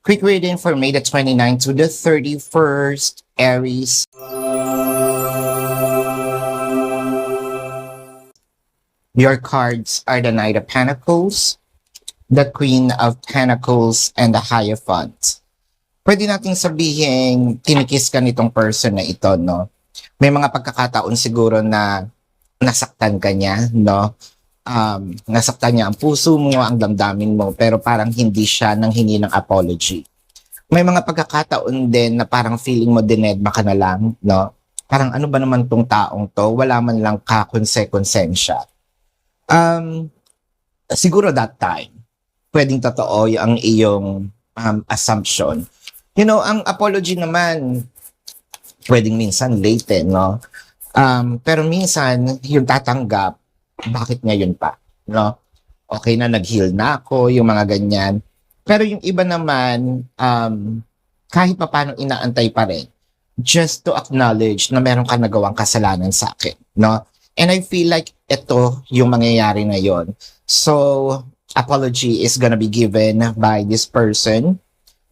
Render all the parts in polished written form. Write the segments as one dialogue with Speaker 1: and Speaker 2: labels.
Speaker 1: Quick reading for May the 29th to the 31st, Aries. Your cards are the Knight of Pentacles, the Queen of Pentacles, and the Hierophant. Pwede nating sabihin, kinikis ka nitong person na ito, no? May mga pagkakataon siguro na nasaktan ka niya, no? Nasaktan niya ang puso mo, ang damdamin mo, pero parang hindi siya nanghingi ng apology. May mga pagkakataon din na parang feeling mo dinedma ka na lang, no? Parang ano ba naman tong taong to? Wala man lang konsensya. Siguro that time, pwedeng totoo ang iyong assumption. You know, ang apology naman, pwedeng minsan late, no? Pero minsan, yung tatanggap, bakit ngayon pa, no? Okay na, nag-heal na ako, yung mga ganyan. Pero yung iba naman, kahit pa paano inaantay pa rin, just to acknowledge na meron ka nagawang kasalanan sa akin, no? And I feel like ito yung mangyayari na yon. So, apology is gonna be given by this person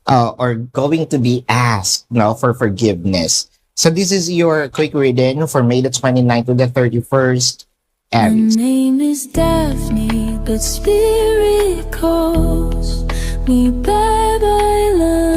Speaker 1: or going to be asked, no, for forgiveness. So this is your quick reading for May the 29th to the 31st, Aries.
Speaker 2: My name is Daphne, but spirit calls me bye bye love.